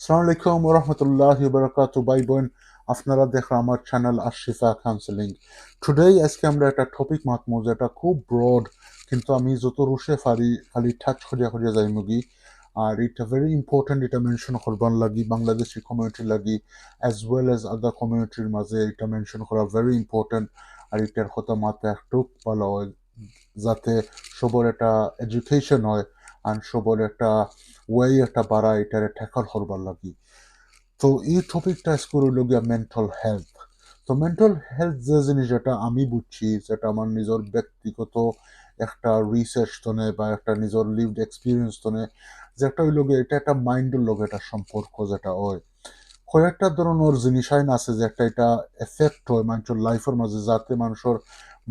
আসসালামু আলাইকুম ওরহমতুল্লাহি বারাকাতু ভাই বোন, আপনারা দেখেন আমার চ্যানেল আশিফা কাউন্সেলিং। টুডে আজকে আমরা একটা টপিক মাতমু যেটা খুব ব্রড, কিন্তু আমি যত রুশে পারি খালি টাচ করিয়া করিয়া যাই মুগি। আর এটা ভেরি ইম্পর্টেন্ট, এটা মেনশন করবার লাগি বাংলাদেশি কমিউনিটি লাগি অ্যাজ ওয়েল অ্যাজ আদার কমিউনিটির মাঝে এটা মেনশন করা ভেরি ইম্পর্টেন্ট। আর এটার কথা মাথা একটু ভালো হয় যাতে সবার একটা এডুকেশন হয় আর সবার একটা ওয়ে একটা বাড়ায় এটারে ট্যাকল করবার লাগি। তো এই টপিকটা আজকে রইল গিয়া মেন্টাল হেলথ। তো মেন্টাল হেলথ যে জিনিস, যেটা আমি বুঝছি, যেটা আমার নিজের ব্যক্তিগত একটা রিসার্চ তনে বা একটা নিজের লিভড এক্সপিরিয়েন্স তনে, যেটা হইল গিয়ে এটা একটা মাইন্ডের লগে একটা সম্পর্ক যেটা হয়। কয়েকটা ধরনের জিনিস আইন আছে যে একটা এটা এফেক্ট হয় মানুষের লাইফের মাঝে, যাতে মানুষের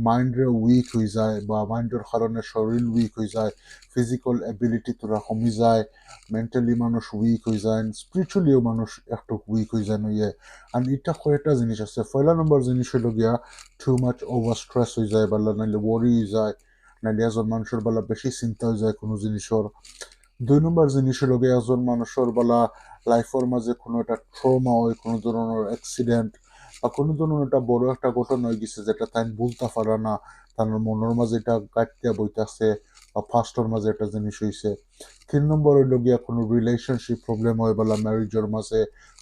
মাইন্ডে উইক হয়ে যায় বা মাইন্ডের কারণে শরীর উইক হয়ে যায়, ফিজিক্যাল এবিলিটি তোরা কমে যায়, মেন্টালি মানুষ উইক হয়ে যায়, স্পিরিচুয়ালিও মানুষ একটু উইক হয়ে যায় নইয়ে। আর এটা কয়েকটা জিনিস আছে। পয়লা নম্বর জিনিস হলো গিয়া টু মাচ ওভার স্ট্রেস হয়ে যায়, বা নাইলে ওয়ারি হয়ে যায়, নাইলে এজন মানুষের বেলা বেশি চিন্তা হয়ে যায় কোনো জিনিসের। দুই নম্বর জিনিস হলো গিয়ে একজন মানুষের বেলা লাইফের মাঝে কোনো একটা ট্রমা হয়, কোনো ধরনের অ্যাক্সিডেন্ট বা কোনো ধরনের একটা বড় একটা ঘটনা হয়ে গেছে যেটা তাই ভুলতে পারে না, তার মনের মাঝে এটা গাঁটতে বইতেছে বা ফার্স্টের মাঝে একটা জিনিস হয়েছে। তিন নম্বর হইলো গিয়া কোনো রিলেশনশিপ প্রবলেম হয়, বেলা ম্যারেজের মাঝে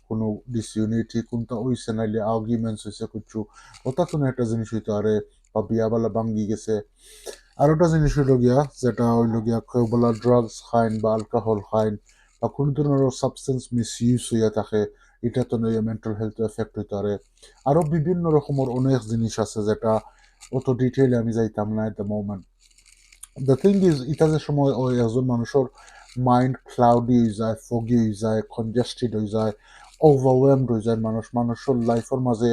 কোনো ডিসইউনিটি কোনটা হইছে, নাইলে আর্গুমেন্টস হয়েছে কিছু, ওটা কোনো একটা জিনিস হইতে পারে, বা বিয়া বেলা ভাঙ্গি গেছে। আর একটা জিনিস হইল গিয়া যেটা হইল গিয়া কেউ বলা ড্রাগস খাইন বা অ্যালকোহল খাইন বা কোনো ধরনের সাবস্টেন্স মিস ইউজ হইয়া থাকে, এটা তো নয় মেন্টাল হেলথ এফেক্ট হইতে পারে। আরো বিভিন্ন রকমের অনেক জিনিস আছে যেটা অত ডিটেইলে আমি যাইতাম না at the moment. The thing is, এটা যে সময় ওই একজন মানুষের মাইন্ড ক্লাউডি হয়ে যায়, ফগি হয়ে যায়, কনজেস্টেড হয়ে যায়, ওভারওয়েলমড হয়ে যায়, মানুষের লাইফের মাঝে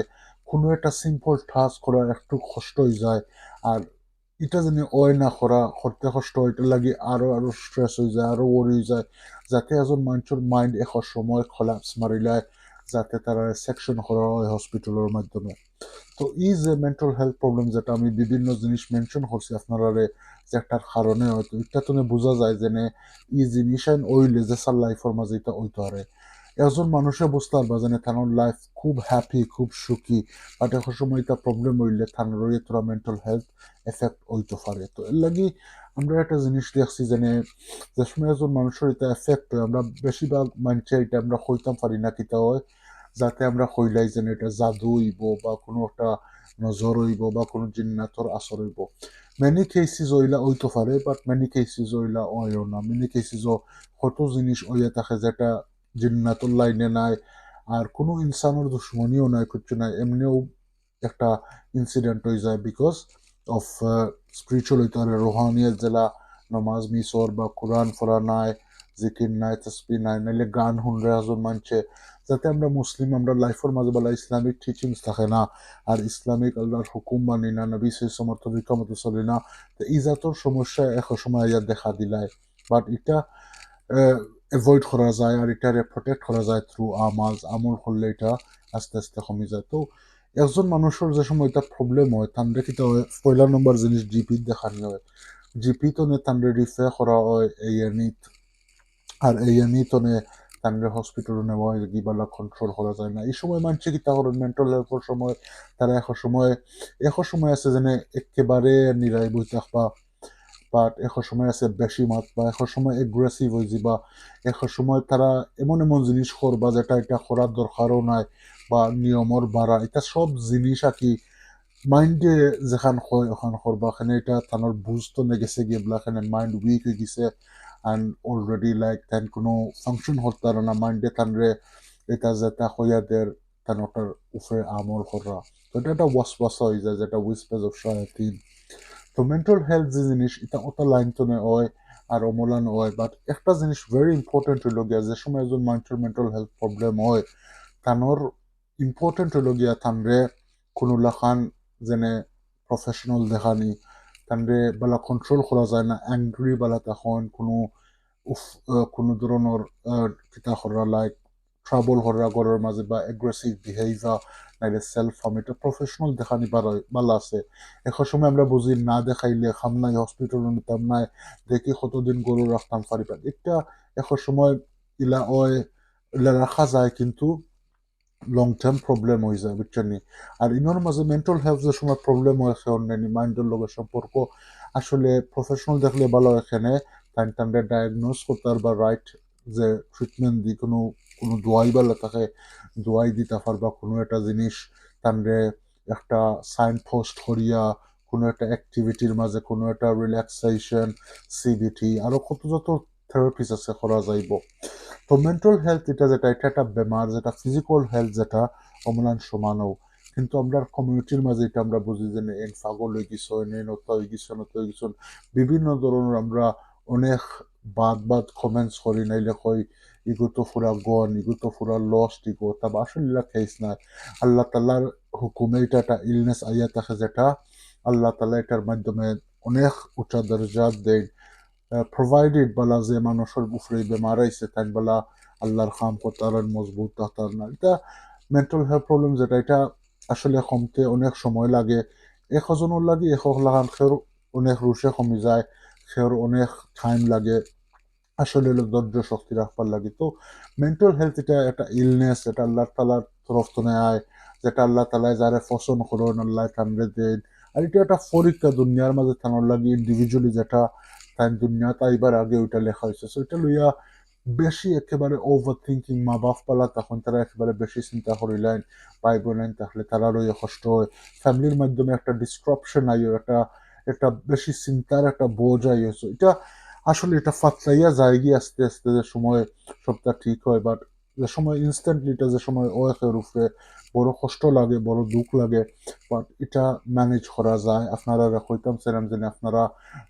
কোনো একটা সিম্পল টাস্ক করা একটু কষ্ট হয়ে যায়। আর এটা যদি ওই না করতে কষ্ট হয়, এটা লাগে আরো আরো স্ট্রেস হয়ে যায়, আরো ওরি হয়ে যায়, যাতে এজন মানুষের মাইন্ড এখন সময় খোলাপস মারিলায়, যাতে তারা সেকশন করা হয় হসপিটালের মাধ্যমে। তো এই যে মেন্টাল হেলথ প্রবলেম, যেটা আমি বিভিন্ন জিনিস মেনশন করছি আপনারা যে একটার কারণে হয়তো এটা তো বোঝা যায় যে এই জিনিস ওইলে যে সার লাইফের মাঝে এটা ওইতে পারে। একজন মানুষে বুঝতে পারবা যে তার লাইফ খুব হ্যাপি, খুব সুখী, বাট এখন সময় এটা প্রবলেম হইলে তার তোরা মেন্টাল হেলথ এফেক্ট হইতে পারে। তো এর লাগি আমরা একটা জিনিস দেখছি যে সময় একজন মানুষের এটা এফেক্ট হয়, আমরা বেশিরভাগ মানুষের এটা আমরা হইতাম পারি না কিতা হয়, যাতে আমরা হইলাই যেন এটা জাদু হইব বা কোনো একটা নজর হইব বা কোনো জিন্নাতর আসর হইব। মেনি কেসিস হইলা হইতে পারে, বাট মেনি কেসিস হইলা হইও না। মেনি কেসিস কত জিনিস হইয়া থাকে যেটা জিন্নাতুর লাইনে নাই, আর কোনো ইনসানের দুশ্মনীও নাই, কিছু নাই, এমনিও একটা ইনসিডেন্ট হয়ে যায় বিকজ অফ স্পিরিচুয়াল হইতে পারে, রোহানিয়াত জেলা নমাজ মিসর বা কোরআন পড়া নাই, জিকির নাই, তসবি নাই, নাইলে গান শুনলে এজন মানছে। যাতে আমরা মুসলিম, আমরা লাইফের মাঝে বেলা ইসলামিক টিচিংস থাকে না, আর ইসলামিক আল্লাহর হুকুম মানি না, নবী সমর্থ তরিকা মতো চলি না। তো এই জাতীয় সমস্যা এক সময় ইয়া দেখা দিলায়। বাট এটা এভয়েড করা যায়, আর এটারে প্রোটেক্ট করা যায় থ্রু আমল করলে এটা আস্তে আস্তে কমে যায়। তো একজন মানুষের যে সময় এটা প্রবলেম হয়, তান্ডে কিতা হয়, পয়লা নম্বর জিনিস জিপি দেখানি হয়। জিপি তো তান্ডে রিফার করা হয় এএনইত, আর এএনই তো তান্ডে হসপিটালে নেওয়া হয়, গিবালা কন্ট্রোল করা যায় না। এই সময় মানছে কিতা করেন মেন্টাল হেলথের সময়, তারা এক সময় আছে যেন একেবারে নিরাই বই থাকবা, বাট এখন সময় আছে বেশি মাত, বা এখন সময় এগ্রেসিভ হয়ে যাবা, এখন সময় তারা এমন এমন জিনিস করবা যেটা এটা করার দরকারও নাই, বা নিয়মর বাড়া, এটা সব জিনিস আর কি মাইন্ডে যেখান হয় ওখান করবা, এখানে এটা তানোর বুঝ তো গেছে গিয়ে এখানে মাইন্ড উইক হয়ে গেছে, অ্যান্ড অলরেডি লাইক তেন কোনো ফাংশন করতে পারে না মাইন্ডে তানরে, এটা যেটা হইয়াদের তানোটার উপরে আমল করা। তো এটা একটা ওয়াসওয়াসা হয়ে যায়, যেটা উইসপেজ অফ শায়াতিন। তো মেন্টাল হেলথ যে জিনিস, এটা ওটা লাইন তো হয় আর অমলান হয়, বাট একটা জিনিস ভেরি ইম্পর্টেন্ট হইল গিয়া, যে সময় একজন মানুষের মেন্টাল হেলথ প্রবলেম হয়, তানোর ইম্পর্টেন্ট হইল গিয়া তানরে কোনো লাখান যেনে প্রফেশনাল দেখানি, তানরে বেলা কন্ট্রোল করা যায় না, অ্যাংরি বেলা তখন কোনো উফ কোনো ধরনের কিতা করা লাইক ট্রাবল করা ঘরের মাঝে, বা এগ্রেসিভ বিহেভিয়ার, নাইলে সেলফ হার্ম, এটা প্রফেশনাল দেখানি ভালো আছে। এখন সময় আমরা বুঝি না দেখাইলে খাম নাই, হসপিটাল নিতাম নাই, দেখি কতদিন গরু রাখতাম পারিবা, এটা এখন সময় ইলা ওই এগুলা রাখা যায় কিন্তু লং টার্ম প্রবলেম হয়ে যায় বুঝছেন নি। আর ইনোর মাঝে মেন্টাল হেলথ যে সময় প্রবলেম হয় অন্যান্য মাইন্ডের লগে সম্পর্ক আসলে প্রফেশনাল দেখলে ভালো এখানে তাদের ডায়াগনোজ করতে বা রাইট যে ট্রিটমেন্ট দি কোনো কোনো দোয়াই বেলা থাকে দোয়াই দিতে পারবা কোনো একটা জিনিস তাদের একটা সাইন পোস্ট করিয়া কোনো একটা অ্যাক্টিভিটির মাঝে কোনো একটা রিল্যাক্সেশন সিবিটি আরো কত যত থেরাপিস আছে করা যাইব। তো মেন্টাল হেলথ এটা একটা বেমার যেটা ফিজিক্যাল হেলথ যেটা অমলান সমানও কিন্তু আমরা কমিউনিটির মাঝে এটা আমরা বুঝি যে এন পাগল হয়ে গেছ এন নত হয়ে গেছ নত হয়ে গেছ বিভিন্ন ধরনের আমরা অনেক বাদ কমেন্টস করি নাইলে কই ইগো তো ফুরা গন ইগো তো ফুরা লস্ট ইগো তা আসলে কেস না। আল্লাহ তাল্লাহর হুকুমে এটা একটা ইলনেস আইয়া থাকে যেটা আল্লাহ তাল্লাহ এটার মাধ্যমে অনেক উঁচা দরজা দেয় প্রোভাইডেড বলা যে মানুষের উপরে বেমার আইছে তাই বলা আল্লাহর খাম করতার মজবুত তার না এটা মেন্টাল হেলথ প্রবলেম যেটা এটা আসলে কমতে অনেক সময় লাগে একজনের লাগে একক লাগান সের অনেক রুশে কমে যায় সের অনেক টাইম লাগে আসলে ধৈর্য শক্তি রাখবার লাগে। তো মেন্টাল হেলথ এটা একটা ইলনেস এটা আল্লাহ তালার তরফ তো নেয় যেটা আল্লাহ তালায় যারা পছন্দ করেন আল্লাহ কামড়ে দেন। আর এটা একটা পরীক্ষা দুনিয়ার মাঝে থানার লাগে ইন্ডিভিজুয়ালি যেটা তাই দুনিয়া তাইবার আগে ওইটা লেখা হয়েছে সো এটা লইয়া বেশি একেবারে ওভার থিঙ্কিং মা বাপ পালা তখন তারা একেবারে বেশি চিন্তা করিলেন ভাই বোনেন তাহলে তারা রইয়া কষ্ট হয় ফ্যামিলির মাধ্যমে একটা ডিস্ট্রাপশন আইও একটা একটা বেশি চিন্তার একটা বোঝ আইয়েছে এটা আসলে এটা ফাতলাইয়া যায় গিয়ে আস্তে আস্তে যে সময় সবটা ঠিক হয় বাট যে সময় ইনস্ট্যান্টলি এটা যে সময় ও একের উপরে বড় কষ্ট লাগে বড় দুঃখ লাগে বাট এটা ম্যানেজ করা যায় আপনারা কইতাম ছিলাম যে আপনারা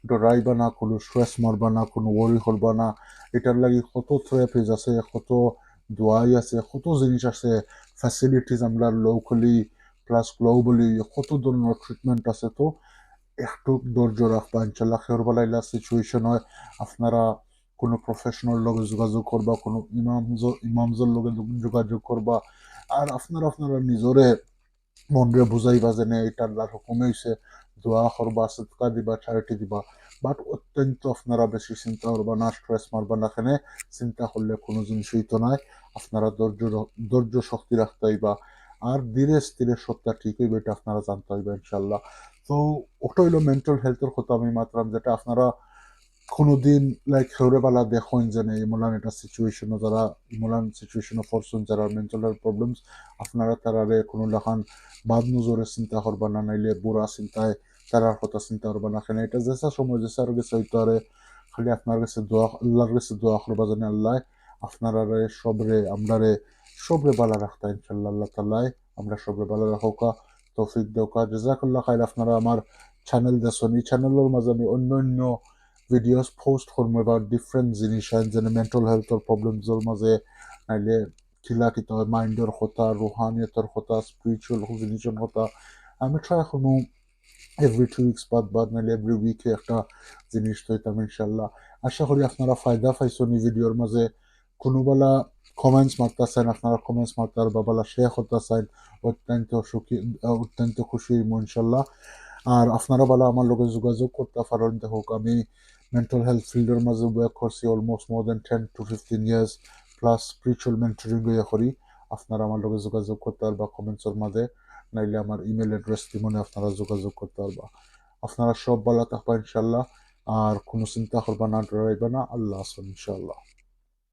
ডরাইবা না কোনো স্ট্রেস মারবা না কোনো ওয়ারি করবা না এটার লাগি কত থেরাপিজ আছে কত দোয়াই আছে কত জিনিস আছে ফ্যাসিলিটিস আমরা লোকালি প্লাস গ্লোবালি কত ধরনের ট্রিটমেন্ট আছে। তো একটু ধৈর্য রাখবা ইনশাল্লাহ খের বেলা সিচুয়েশন হয় আপনারা কোনো প্রফেশনাল লগে যোগাযোগ করবা কোনো ইমামজের লগে যোগাযোগ করবা আর আপনারা নিজরে মনরে বুঝাইবা যে এটা আল্লাহর হুকুম হইছে দোয়া করবা সদকা দিবা চ্যারিটি দিবা বাট অত্যন্ত আপনারা বেশি চিন্তা করবা না স্ট্রেস মারবা না এখানে চিন্তা করলে কোনো জিনিসই তো নাই আপনারা ধৈর্য শক্তি রাখতে হইবা আর ধীরে স্থিরে সবটা ঠিক হইবে এটা আপনারা জানতে হইবে ইনশাল্লাহ। তো ওটা হইলো মেন্টাল হেলথের কথা আমি মাত্রাম যেটা আপনারা কোনোদিন লাইক হেউরেবেলা দেখুন যে ইমোলান একটা সিচুয়েশনও যারা ইমোলান সিচুয়েশনও পড়ছেন যারা মেন্টাল হেলথ প্রবলেমস আপনারা তারারে কোনো লেখান বাদ নজরে চিন্তা করবা না নাইলে বুড়া চিন্তায় তারার কথা চিন্তা করবা না কেন এটা যেসা সময় যেসা আর গেছে হইতো আরে খালি আপনার কাছে দোয়া আল্লাহর কাছে দোয়া করবা জানে আল্লাহ আপনারারে সবরে আমরারে সবরে বালা রাখতা ইনশাল্লাহ আল্লাহ তাল্লাহ আমরা সবরে বালা রাখোকা তৌফিক দেওকা জাজাকাল্লাহ খাইর আপনারা আমার চ্যানেল দেখুন এই চ্যানেলের মাঝে আমি অন্য অন্য ভিডিওস পোস্ট করবো about ডিফারেন্ট জিনিস যেন মেন্টাল হেলথের প্রবলেমসের মাঝে নাইলে কিলা কিতা হয় মাইন্ডের কথা রুহানিয়তের কথা স্পিরিচুয়াল জিনিসের কথা আমি ট্রাই করবো এভরি 2 উইকস বাদ নাইলে এভরি উইকে একটা জিনিস তৈতাম ইনশাল্লাহ। আশা করি আপনারা ফায়দা পাইছেন এই ভিডিওর মাঝে কোনোবেলা কমেন্টস মারতেছেন আপনারা কমেন্টস মারতার বা বলা শেয়ার করতেছেন অত্যন্ত সুখী অত্যন্ত খুশি ইনশাল্লাহ। আর আপনারা বলা আমার লোকের যোগাযোগ করতে পারেন দেখুক আমি মেন্টাল হেলথ ফিল্ডের মাঝে ওয়ার্ক করছি almost more than 10 to 15 years plus spiritual mentoring ইয়ে করি আপনারা আমার লোকের যোগাযোগ করতে পারবা কমেন্টসের মাঝে নাইলে আমার ইমেল অ্যাড্রেস মনে আপনারা যোগাযোগ করতে পারবা। আপনারা সব ভালো থাকবা ইনশাল্লাহ আর কোনো চিন্তা করবা না ডরাইবা না আল্লাহ আসুন ইনশাল্লাহ।